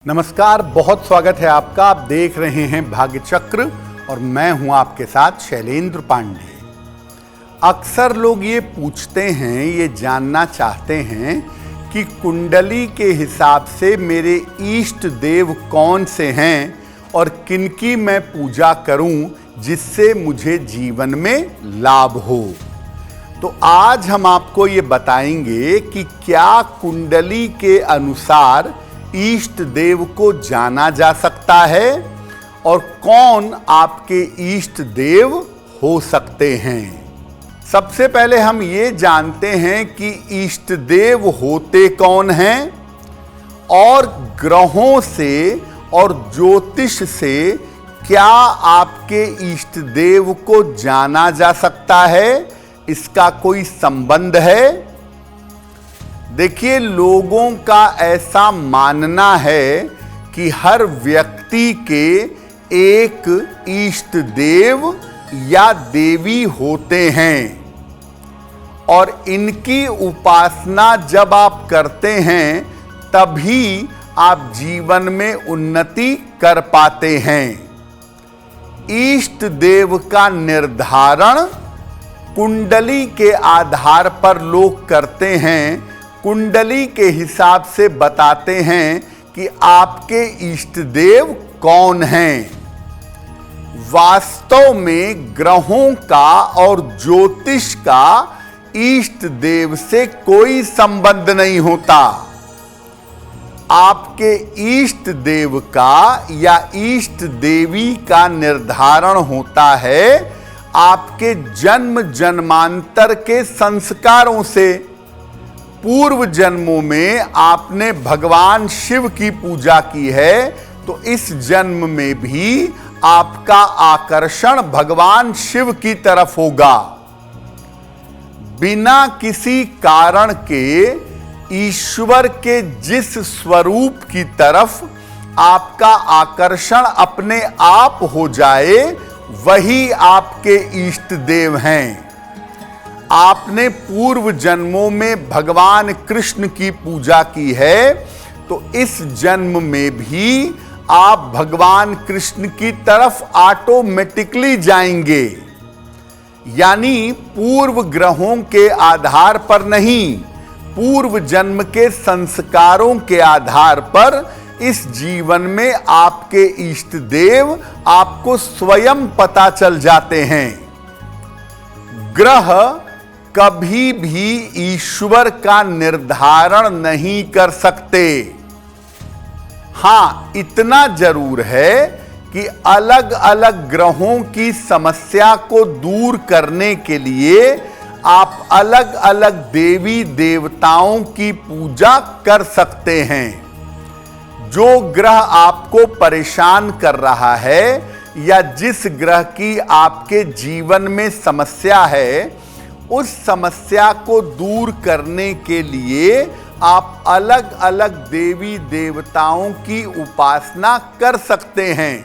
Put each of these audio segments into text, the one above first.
नमस्कार, बहुत स्वागत है आपका। आप देख रहे हैं भाग्य चक्र और मैं हूं आपके साथ शैलेंद्र पांडे। अक्सर लोग ये पूछते हैं, ये जानना चाहते हैं कि कुंडली के हिसाब से मेरे इष्ट देव कौन से हैं और किनकी मैं पूजा करूं जिससे मुझे जीवन में लाभ हो। तो आज हम आपको ये बताएंगे कि क्या कुंडली के अनुसार इष्ट देव को जाना जा सकता है और कौन आपके इष्ट देव हो सकते हैं। सबसे पहले हम ये जानते हैं कि इष्ट देव होते कौन हैं और ग्रहों से और ज्योतिष से क्या आपके इष्ट देव को जाना जा सकता है, इसका कोई संबंध है। देखिए, लोगों का ऐसा मानना है कि हर व्यक्ति के एक इष्ट देव या देवी होते हैं और इनकी उपासना जब आप करते हैं तभी आप जीवन में उन्नति कर पाते हैं। इष्ट देव का निर्धारण कुंडली के आधार पर लोग करते हैं। कुंडली के हिसाब से बताते हैं कि आपके इष्ट देव कौन हैं। वास्तव में ग्रहों का और ज्योतिष का इष्ट देव से कोई संबंध नहीं होता। आपके इष्ट देव का या इष्ट देवी का निर्धारण होता है आपके जन्म जन्मांतर के संस्कारों से। पूर्व जन्मों में आपने भगवान शिव की पूजा की है तो इस जन्म में भी आपका आकर्षण भगवान शिव की तरफ होगा। बिना किसी कारण के ईश्वर के जिस स्वरूप की तरफ आपका आकर्षण अपने आप हो जाए वही आपके इष्ट देव हैं। आपने पूर्व जन्मों में भगवान कृष्ण की पूजा की है तो इस जन्म में भी आप भगवान कृष्ण की तरफ ऑटोमेटिकली जाएंगे। यानी पूर्व ग्रहों के आधार पर नहीं, पूर्व जन्म के संस्कारों के आधार पर इस जीवन में आपके इष्ट देव आपको स्वयं पता चल जाते हैं। ग्रह कभी भी ईश्वर का निर्धारण नहीं कर सकते। हां, इतना जरूर है कि अलग अलग ग्रहों की समस्या को दूर करने के लिए आप अलग अलग देवी देवताओं की पूजा कर सकते हैं। जो ग्रह आपको परेशान कर रहा है या जिस ग्रह की आपके जीवन में समस्या है, उस समस्या को दूर करने के लिए आप अलग अलग देवी देवताओं की उपासना कर सकते हैं।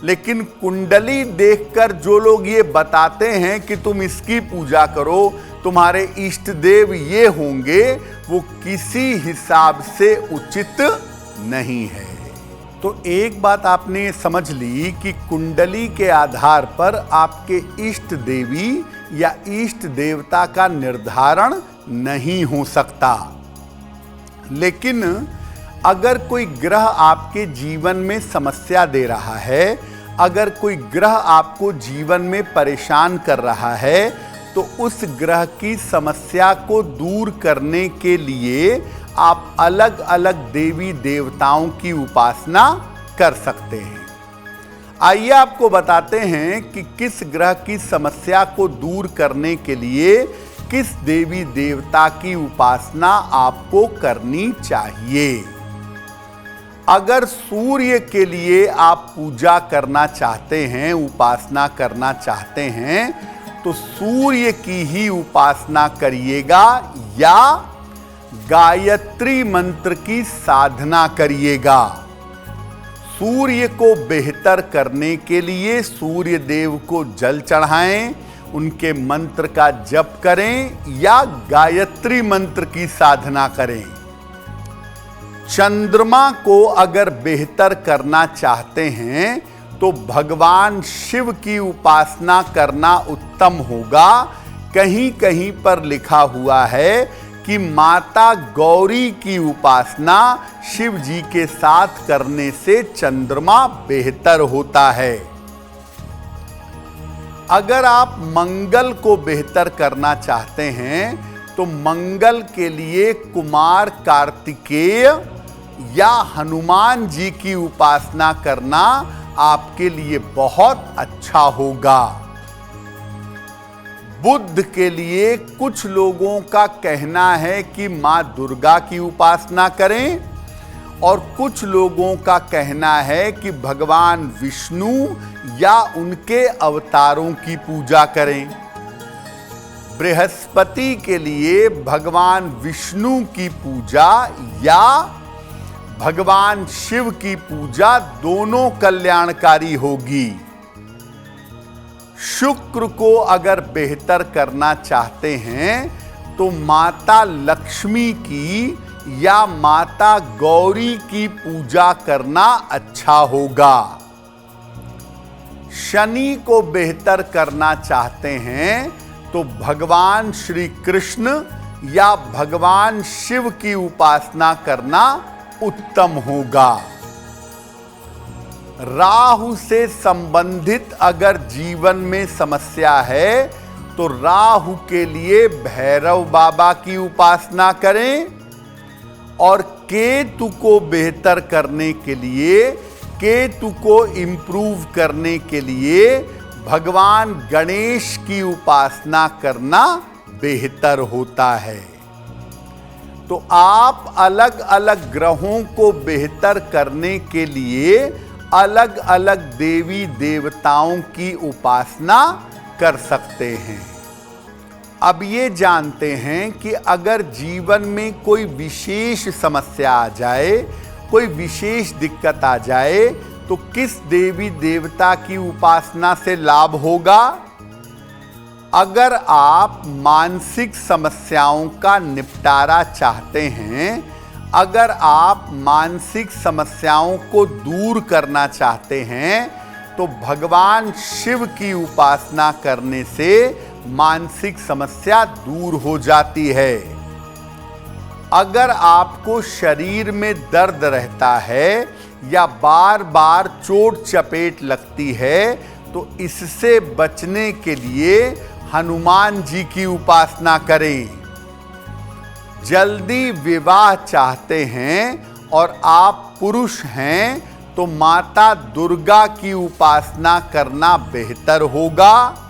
लेकिन कुंडली देखकर जो लोग ये बताते हैं कि तुम इसकी पूजा करो, तुम्हारे इष्ट देव ये होंगे, वो किसी हिसाब से उचित नहीं है। तो एक बात आपने समझ ली कि कुंडली के आधार पर आपके इष्ट देवी या इष्ट देवता का निर्धारण नहीं हो सकता। लेकिन अगर कोई ग्रह आपके जीवन में समस्या दे रहा है, अगर कोई ग्रह आपको जीवन में परेशान कर रहा है, तो उस ग्रह की समस्या को दूर करने के लिए आप अलग अलग देवी देवताओं की उपासना कर सकते हैं। आइए आपको बताते हैं कि किस ग्रह की समस्या को दूर करने के लिए किस देवी देवता की उपासना आपको करनी चाहिए। अगर सूर्य के लिए आप पूजा करना चाहते हैं, उपासना करना चाहते हैं, तो सूर्य की ही उपासना करिएगा या गायत्री मंत्र की साधना करिएगा। सूर्य को बेहतर करने के लिए सूर्य देव को जल चढ़ाएं, उनके मंत्र का जप करें या गायत्री मंत्र की साधना करें। चंद्रमा को अगर बेहतर करना चाहते हैं तो भगवान शिव की उपासना करना उत्तम होगा। कहीं कहीं पर लिखा हुआ है कि माता गौरी की उपासना शिव जी के साथ करने से चंद्रमा बेहतर होता है। अगर आप मंगल को बेहतर करना चाहते हैं तो मंगल के लिए कुमार कार्तिकेय या हनुमान जी की उपासना करना आपके लिए बहुत अच्छा होगा। बुध के लिए कुछ लोगों का कहना है कि मां दुर्गा की उपासना करें और कुछ लोगों का कहना है कि भगवान विष्णु या उनके अवतारों की पूजा करें। बृहस्पति के लिए भगवान विष्णु की पूजा या भगवान शिव की पूजा दोनों कल्याणकारी होगी। शुक्र को अगर बेहतर करना चाहते हैं तो माता लक्ष्मी की या माता गौरी की पूजा करना अच्छा होगा। शनि को बेहतर करना चाहते हैं तो भगवान श्री कृष्ण या भगवान शिव की उपासना करना उत्तम होगा। राहु से संबंधित अगर जीवन में समस्या है तो राहु के लिए भैरव बाबा की उपासना करें और केतु को बेहतर करने के लिए, केतु को इंप्रूव करने के लिए भगवान गणेश की उपासना करना बेहतर होता है। तो आप अलग अलग ग्रहों को बेहतर करने के लिए अलग अलग देवी देवताओं की उपासना कर सकते हैं। अब ये जानते हैं कि अगर जीवन में कोई विशेष समस्या आ जाए, कोई विशेष दिक्कत आ जाए तो किस देवी देवता की उपासना से लाभ होगा। अगर आप मानसिक समस्याओं का निपटारा चाहते हैं, अगर आप मानसिक समस्याओं को दूर करना चाहते हैं तो भगवान शिव की उपासना करने से मानसिक समस्या दूर हो जाती है। अगर आपको शरीर में दर्द रहता है या बार बार चोट चपेट लगती है तो इससे बचने के लिए हनुमान जी की उपासना करें। जल्दी विवाह चाहते हैं और आप पुरुष हैं तो माता दुर्गा की उपासना करना बेहतर होगा।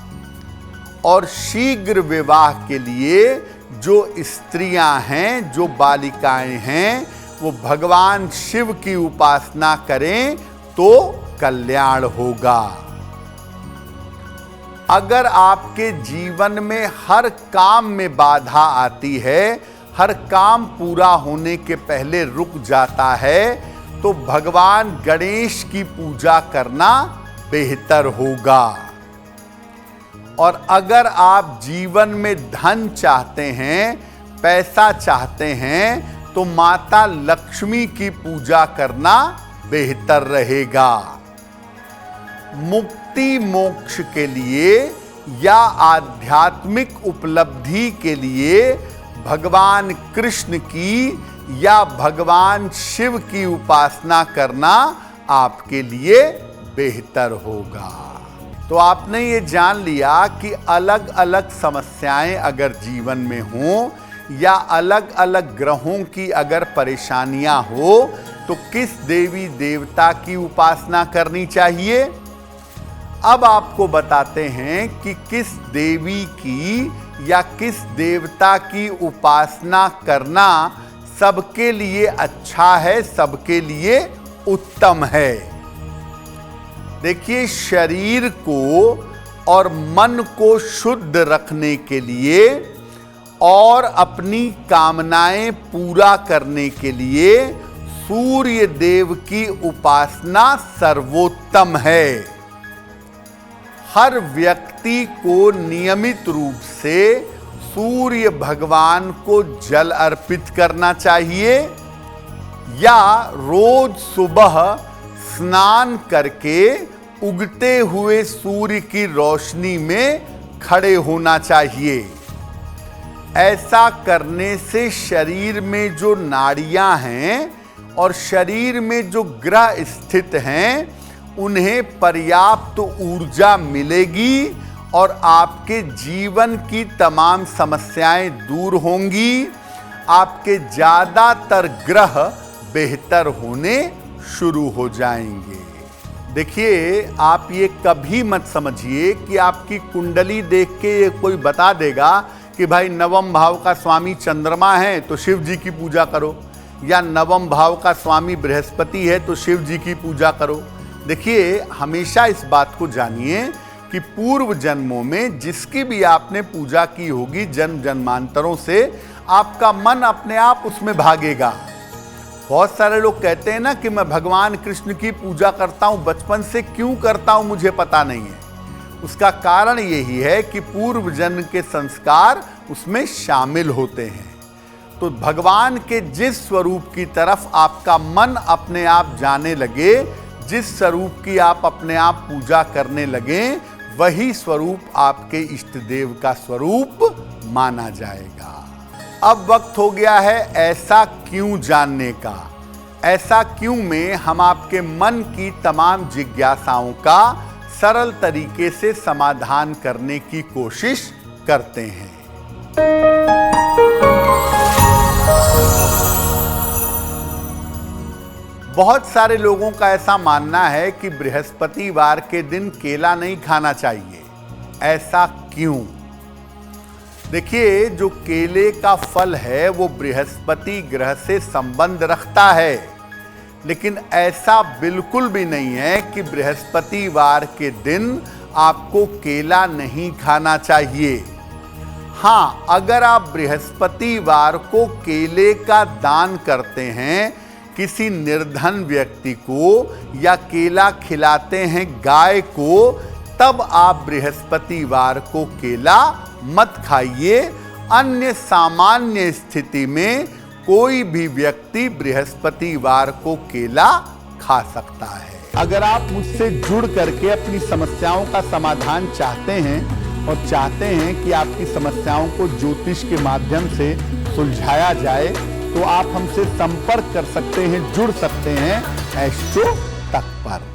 और शीघ्र विवाह के लिए जो स्त्रियां हैं, जो बालिकाएं हैं, वो भगवान शिव की उपासना करें तो कल्याण होगा। अगर आपके जीवन में हर काम में बाधा आती है, हर काम पूरा होने के पहले रुक जाता है, तो भगवान गणेश की पूजा करना बेहतर होगा। और अगर आप जीवन में धन चाहते हैं, पैसा चाहते हैं, तो माता लक्ष्मी की पूजा करना बेहतर रहेगा। मुक्ति मोक्ष के लिए या आध्यात्मिक उपलब्धि के लिए भगवान कृष्ण की या भगवान शिव की उपासना करना आपके लिए बेहतर होगा। तो आपने ये जान लिया कि अलग अलग समस्याएं अगर जीवन में हों या अलग अलग ग्रहों की अगर परेशानियां हो तो किस देवी देवता की उपासना करनी चाहिए। अब आपको बताते हैं कि किस देवी की या किस देवता की उपासना करना सबके लिए अच्छा है, सबके लिए उत्तम है। देखिए, शरीर को और मन को शुद्ध रखने के लिए और अपनी कामनाएं पूरा करने के लिए सूर्य देव की उपासना सर्वोत्तम है। हर व्यक्ति को नियमित रूप से सूर्य भगवान को जल अर्पित करना चाहिए या रोज सुबह स्नान करके उगते हुए सूर्य की रोशनी में खड़े होना चाहिए। ऐसा करने से शरीर में जो नाड़ियां हैं और शरीर में जो ग्रह स्थित हैं उन्हें पर्याप्त ऊर्जा मिलेगी और आपके जीवन की तमाम समस्याएं दूर होंगी। आपके ज्यादातर ग्रह बेहतर होने शुरू हो जाएंगे। देखिए, आप ये कभी मत समझिए कि आपकी कुंडली देख के ये कोई बता देगा कि भाई नवम भाव का स्वामी चंद्रमा है तो शिव जी की पूजा करो, या नवम भाव का स्वामी बृहस्पति है तो शिव जी की पूजा करो। देखिए, हमेशा इस बात को जानिए कि पूर्व जन्मों में जिसकी भी आपने पूजा की होगी जन्म जन्मांतरों से, आपका मन अपने आप उसमें भागेगा। बहुत सारे लोग कहते हैं ना कि मैं भगवान कृष्ण की पूजा करता हूं, बचपन से क्यों करता हूं मुझे पता नहीं है। उसका कारण यही है कि पूर्व जन्म के संस्कार उसमें शामिल होते हैं। तो भगवान के जिस स्वरूप की तरफ आपका मन अपने आप जाने लगे, जिस स्वरूप की आप अपने आप पूजा करने लगे, वही स्वरूप आपके इष्ट देव का स्वरूप माना जाएगा। अब वक्त हो गया है ऐसा क्यों जानने का। ऐसा क्यों में हम आपके मन की तमाम जिज्ञासाओं का सरल तरीके से समाधान करने की कोशिश करते हैं। बहुत सारे लोगों का ऐसा मानना है कि बृहस्पतिवार के दिन केला नहीं खाना चाहिए। ऐसा क्यों? देखिए, जो केले का फल है वो बृहस्पति ग्रह से संबंध रखता है, लेकिन ऐसा बिल्कुल भी नहीं है कि बृहस्पतिवार के दिन आपको केला नहीं खाना चाहिए। हाँ, अगर आप बृहस्पतिवार को केले का दान करते हैं किसी निर्धन व्यक्ति को, या केला खिलाते हैं गाय को, तब आप बृहस्पतिवार को केला मत खाइए। अन्य सामान्य स्थिति में कोई भी व्यक्ति बृहस्पतिवार को केला खा सकता है। अगर आप मुझसे जुड़ करके अपनी समस्याओं का समाधान चाहते हैं और चाहते हैं कि आपकी समस्याओं को ज्योतिष के माध्यम से सुलझाया जाए, तो आप हमसे संपर्क कर सकते हैं, जुड़ सकते हैं एस्ट्रो तक पर।